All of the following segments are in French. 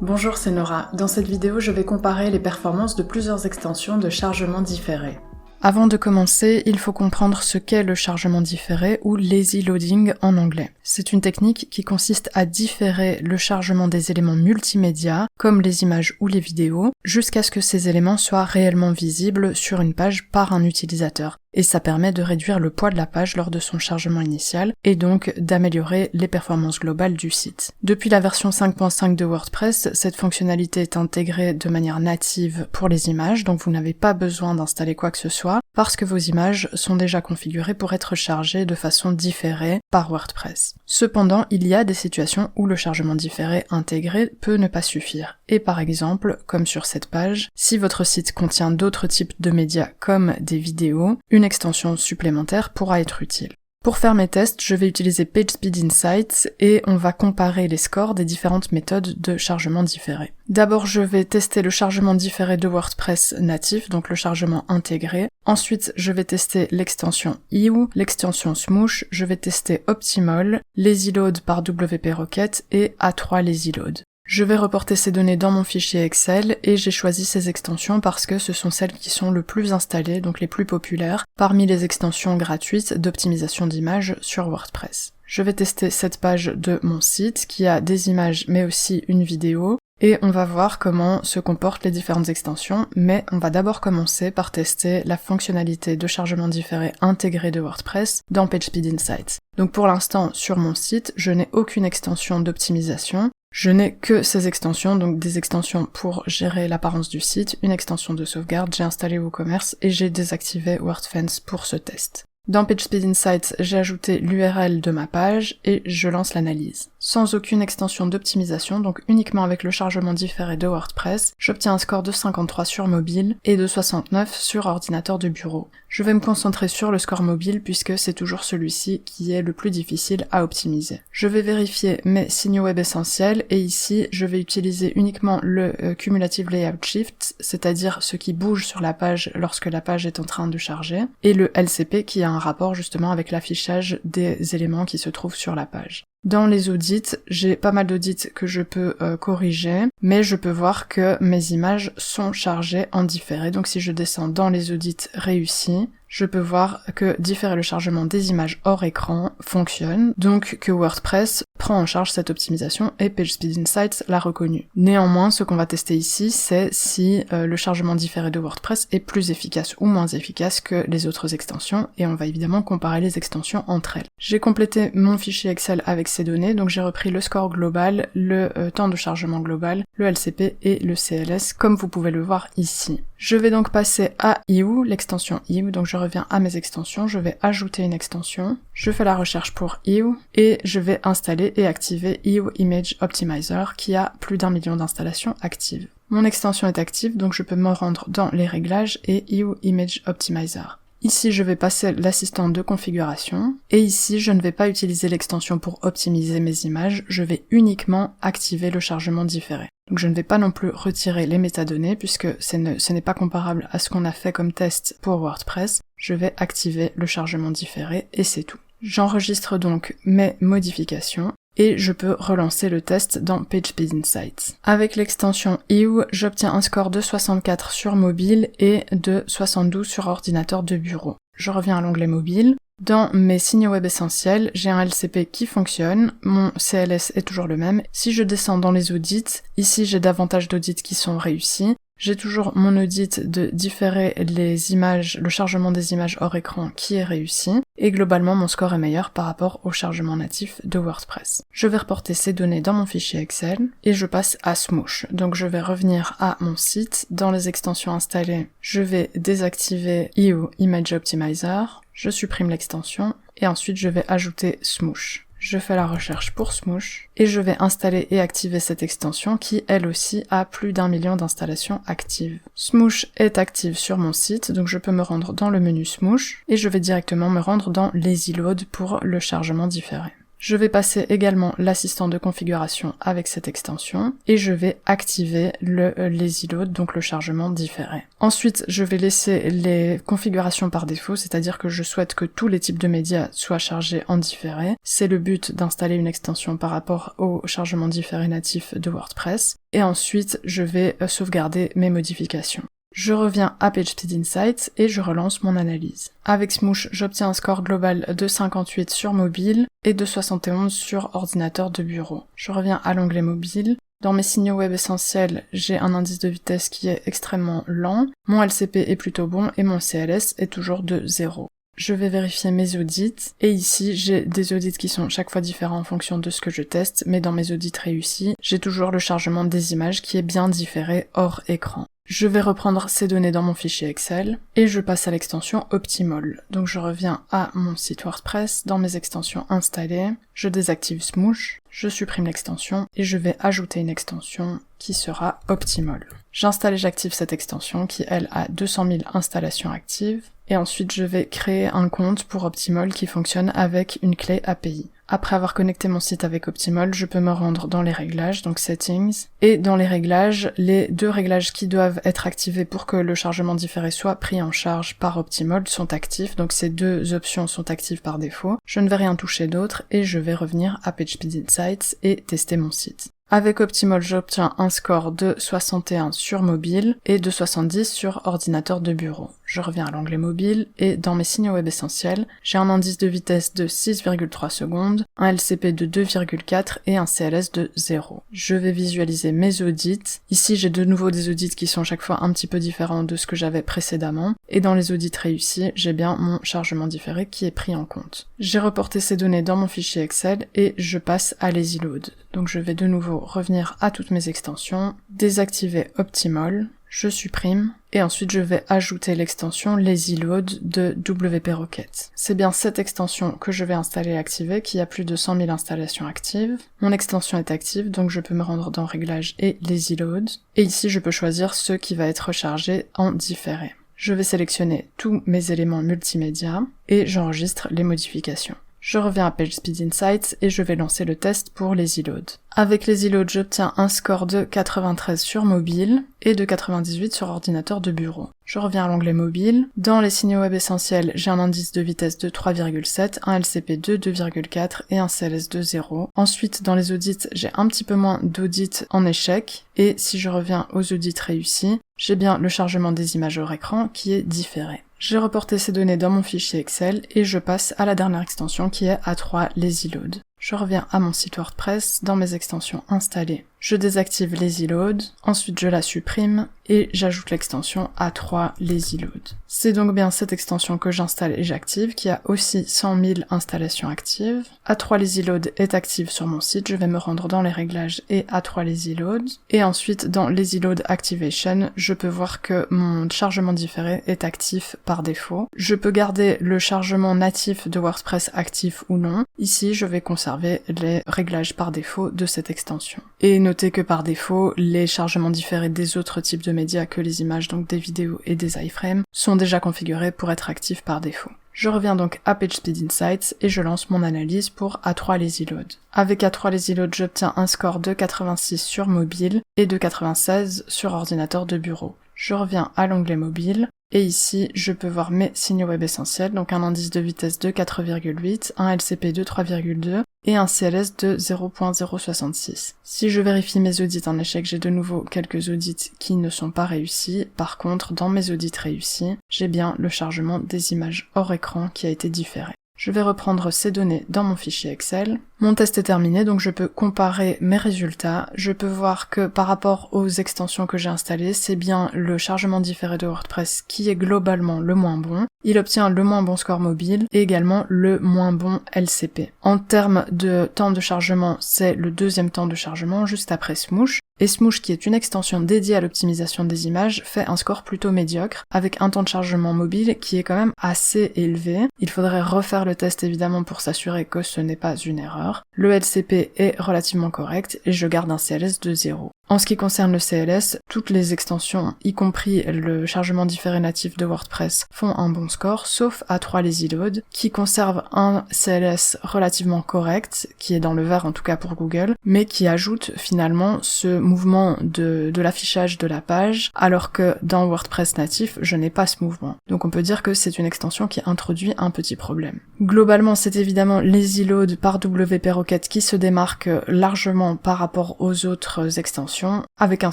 Bonjour, c'est Nora. Dans cette vidéo, je vais comparer les performances de plusieurs extensions de chargement différé. Avant de commencer, il faut comprendre ce qu'est le chargement différé ou lazy loading en anglais. C'est une technique qui consiste à différer le chargement des éléments multimédia, comme les images ou les vidéos, jusqu'à ce que ces éléments soient réellement visibles sur une page par un utilisateur. Et ça permet de réduire le poids de la page lors de son chargement initial, et donc d'améliorer les performances globales du site. Depuis la version 5.5 de WordPress, cette fonctionnalité est intégrée de manière native pour les images, donc vous n'avez pas besoin d'installer quoi que ce soit, parce que vos images sont déjà configurées pour être chargées de façon différée par WordPress. Cependant, il y a des situations où le chargement différé intégré peut ne pas suffire. Et par exemple, comme sur cette page, si votre site contient d'autres types de médias comme des vidéos, une extension supplémentaire pourra être utile. Pour faire mes tests, je vais utiliser PageSpeed Insights et on va comparer les scores des différentes méthodes de chargement différé. D'abord, je vais tester le chargement différé de WordPress natif, donc le chargement intégré. Ensuite, je vais tester l'extension Ew, l'extension Smoosh, je vais tester Optimal, Lazy Load par WP Rocket et A3 Lazy Load. Je vais reporter ces données dans mon fichier Excel et j'ai choisi ces extensions parce que ce sont celles qui sont le plus installées, donc les plus populaires, parmi les extensions gratuites d'optimisation d'images sur WordPress. Je vais tester cette page de mon site qui a des images mais aussi une vidéo et on va voir comment se comportent les différentes extensions, mais on va d'abord commencer par tester la fonctionnalité de chargement différé intégré de WordPress dans PageSpeed Insights. Donc pour l'instant, sur mon site, je n'ai aucune extension d'optimisation. Je n'ai que ces extensions, donc des extensions pour gérer l'apparence du site, une extension de sauvegarde, j'ai installé WooCommerce et j'ai désactivé WordFence pour ce test. Dans PageSpeed Insights, j'ai ajouté l'URL de ma page et je lance l'analyse. Sans aucune extension d'optimisation, donc uniquement avec le chargement différé de WordPress, j'obtiens un score de 53 sur mobile et de 69 sur ordinateur de bureau. Je vais me concentrer sur le score mobile puisque c'est toujours celui-ci qui est le plus difficile à optimiser. Je vais vérifier mes signaux web essentiels et ici je vais utiliser uniquement le Cumulative Layout Shift, c'est-à-dire ce qui bouge sur la page lorsque la page est en train de charger, et le LCP qui a un rapport justement avec l'affichage des éléments qui se trouvent sur la page. Dans les audits, j'ai pas mal d'audits que je peux corriger, mais je peux voir que mes images sont chargées en différé. Donc si je descends dans les audits réussis, je peux voir que différer le chargement des images hors écran fonctionne, donc que WordPress prend en charge cette optimisation et PageSpeed Insights l'a reconnu. Néanmoins, ce qu'on va tester ici, c'est si le chargement différé de WordPress est plus efficace ou moins efficace que les autres extensions, et on va évidemment comparer les extensions entre elles. J'ai complété mon fichier Excel avec ces données, donc j'ai repris le score global, le temps de chargement global, le LCP et le CLS, comme vous pouvez le voir ici. Je vais donc passer à Ew, l'extension Ew, donc je reviens à mes extensions, je vais ajouter une extension, je fais la recherche pour Ew, et je vais installer et activer Ew Image Optimizer qui a plus d'1 million d'installations actives. Mon extension est active, donc je peux me rendre dans les réglages et Ew Image Optimizer. Ici, je vais passer l'assistant de configuration, et ici, je ne vais pas utiliser l'extension pour optimiser mes images, je vais uniquement activer le chargement différé. Donc je ne vais pas non plus retirer les métadonnées, puisque ce n'est pas comparable à ce qu'on a fait comme test pour WordPress, je vais activer le chargement différé, et c'est tout. J'enregistre donc mes modifications, et je peux relancer le test dans PageSpeed Insights. Avec l'extension Ew, j'obtiens un score de 64 sur mobile et de 72 sur ordinateur de bureau. Je reviens à l'onglet mobile. Dans mes signaux web essentiels, j'ai un LCP qui fonctionne, mon CLS est toujours le même. Si je descends dans les audits, ici j'ai davantage d'audits qui sont réussis. J'ai toujours mon audit de différer les images, le chargement des images hors écran qui est réussi, et globalement mon score est meilleur par rapport au chargement natif de WordPress. Je vais reporter ces données dans mon fichier Excel, et je passe à Smoosh. Donc je vais revenir à mon site, dans les extensions installées, je vais désactiver Ew Image Optimizer, je supprime l'extension, et ensuite je vais ajouter Smoosh. Je fais la recherche pour Smoosh, et je vais installer et activer cette extension qui, elle aussi, a plus d'1 million d'installations actives. Smoosh est active sur mon site, donc je peux me rendre dans le menu Smoosh, et je vais directement me rendre dans Lazy Load pour le chargement différé. Je vais passer également l'assistant de configuration avec cette extension et je vais activer le lazy load, donc le chargement différé. Ensuite, je vais laisser les configurations par défaut, c'est-à-dire que je souhaite que tous les types de médias soient chargés en différé. C'est le but d'installer une extension par rapport au chargement différé natif de WordPress. Et ensuite, je vais sauvegarder mes modifications. Je reviens à PageSpeed Insights et je relance mon analyse. Avec Smoosh, j'obtiens un score global de 58 sur mobile et de 71 sur ordinateur de bureau. Je reviens à l'onglet mobile. Dans mes signaux web essentiels, j'ai un indice de vitesse qui est extrêmement lent, mon LCP est plutôt bon et mon CLS est toujours de 0. Je vais vérifier mes audits, et ici j'ai des audits qui sont chaque fois différents en fonction de ce que je teste, mais dans mes audits réussis, j'ai toujours le chargement des images qui est bien différé hors écran. Je vais reprendre ces données dans mon fichier Excel, et je passe à l'extension Optimol. Donc je reviens à mon site WordPress, dans mes extensions installées, je désactive Smoosh, je supprime l'extension, et je vais ajouter une extension qui sera Optimol. J'installe et j'active cette extension qui, elle, a 200 000 installations actives, et ensuite je vais créer un compte pour Optimol qui fonctionne avec une clé API. Après avoir connecté mon site avec Optimol, je peux me rendre dans les réglages, donc Settings, et dans les réglages, les deux réglages qui doivent être activés pour que le chargement différé soit pris en charge par Optimol sont actifs, donc ces deux options sont actives par défaut. Je ne vais rien toucher d'autre et je vais revenir à PageSpeed Insights et tester mon site. Avec Optimol, j'obtiens un score de 61 sur mobile et de 70 sur ordinateur de bureau. Je reviens à l'onglet mobile et dans mes signaux web essentiels, j'ai un indice de vitesse de 6,3 secondes, un LCP de 2,4 et un CLS de 0. Je vais visualiser mes audits. Ici, j'ai de nouveau des audits qui sont chaque fois un petit peu différents de ce que j'avais précédemment. Et dans les audits réussis, j'ai bien mon chargement différé qui est pris en compte. J'ai reporté ces données dans mon fichier Excel et je passe à lazy load. Donc je vais de nouveau revenir à toutes mes extensions, désactiver Optimol, je supprime, et ensuite je vais ajouter l'extension Lazy Load de WP Rocket. C'est bien cette extension que je vais installer et activer, qui a plus de 100 000 installations actives. Mon extension est active, donc je peux me rendre dans Réglages et Lazy Load, et ici je peux choisir ce qui va être rechargé en différé. Je vais sélectionner tous mes éléments multimédia, et j'enregistre les modifications. Je reviens à PageSpeed Insights et je vais lancer le test pour Lazy Load. Avec Lazy Load, j'obtiens un score de 93 sur mobile et de 98 sur ordinateur de bureau. Je reviens à l'onglet mobile. Dans les signaux web essentiels, j'ai un indice de vitesse de 3,7, un LCP de 2,4 et un CLS de 0. Ensuite, dans les audits, j'ai un petit peu moins d'audits en échec. Et si je reviens aux audits réussis, j'ai bien le chargement des images hors écran qui est différé. J'ai reporté ces données dans mon fichier Excel et je passe à la dernière extension qui est A3 Lazy Load. Je reviens à mon site WordPress, dans mes extensions installées. Je désactive Lazy Load, ensuite je la supprime et j'ajoute l'extension A3 Lazy Load. C'est donc bien cette extension que j'installe et j'active qui a aussi 100 000 installations actives. A3 Lazy Load est active sur mon site, je vais me rendre dans les réglages et A3 Lazy Load. Et ensuite dans Lazy Load Activation, je peux voir que mon chargement différé est actif par défaut. Je peux garder le chargement natif de WordPress actif ou non. Ici je vais conserver les réglages par défaut de cette extension. Et notez que par défaut, les chargements différés des autres types de médias que les images, donc des vidéos et des iframes, sont déjà configurés pour être actifs par défaut. Je reviens donc à PageSpeed Insights et je lance mon analyse pour A3 Lazy Load. Avec A3 Lazy Load, j'obtiens un score de 86 sur mobile et de 96 sur ordinateur de bureau. Je reviens à l'onglet mobile. Et ici, je peux voir mes signaux web essentiels, donc un indice de vitesse de 4,8, un LCP de 3,2 et un CLS de 0.066. Si je vérifie mes audits en échec, j'ai de nouveau quelques audits qui ne sont pas réussis. Par contre, dans mes audits réussis, j'ai bien le chargement des images hors écran qui a été différé. Je vais reprendre ces données dans mon fichier Excel. Mon test est terminé, donc je peux comparer mes résultats. Je peux voir que par rapport aux extensions que j'ai installées, c'est bien le chargement différé de WordPress qui est globalement le moins bon. Il obtient le moins bon score mobile et également le moins bon LCP. En termes de temps de chargement, c'est le deuxième temps de chargement, juste après Smoosh. Et Smoosh, qui est une extension dédiée à l'optimisation des images, fait un score plutôt médiocre, avec un temps de chargement mobile qui est quand même assez élevé. Il faudrait refaire le test évidemment pour s'assurer que ce n'est pas une erreur. Le LCP est relativement correct et je garde un CLS de 0. En ce qui concerne le CLS, toutes les extensions, y compris le chargement différé natif de WordPress, font un bon score, sauf A3 Lazy Load, qui conserve un CLS relativement correct, qui est dans le vert en tout cas pour Google, mais qui ajoute finalement ce mouvement de l'affichage de la page, alors que dans WordPress natif, je n'ai pas ce mouvement. Donc on peut dire que c'est une extension qui introduit un petit problème. Globalement, c'est évidemment Lazy Load par WP Rocket qui se démarque largement par rapport aux autres extensions, avec un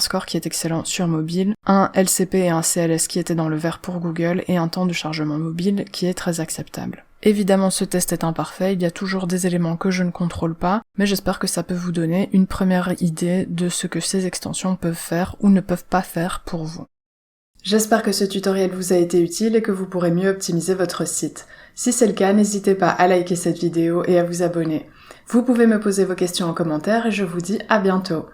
score qui est excellent sur mobile, un LCP et un CLS qui étaient dans le vert pour Google, et un temps de chargement mobile qui est très acceptable. Évidemment, ce test est imparfait, il y a toujours des éléments que je ne contrôle pas, mais j'espère que ça peut vous donner une première idée de ce que ces extensions peuvent faire ou ne peuvent pas faire pour vous. J'espère que ce tutoriel vous a été utile et que vous pourrez mieux optimiser votre site. Si c'est le cas, n'hésitez pas à liker cette vidéo et à vous abonner. Vous pouvez me poser vos questions en commentaire et je vous dis à bientôt.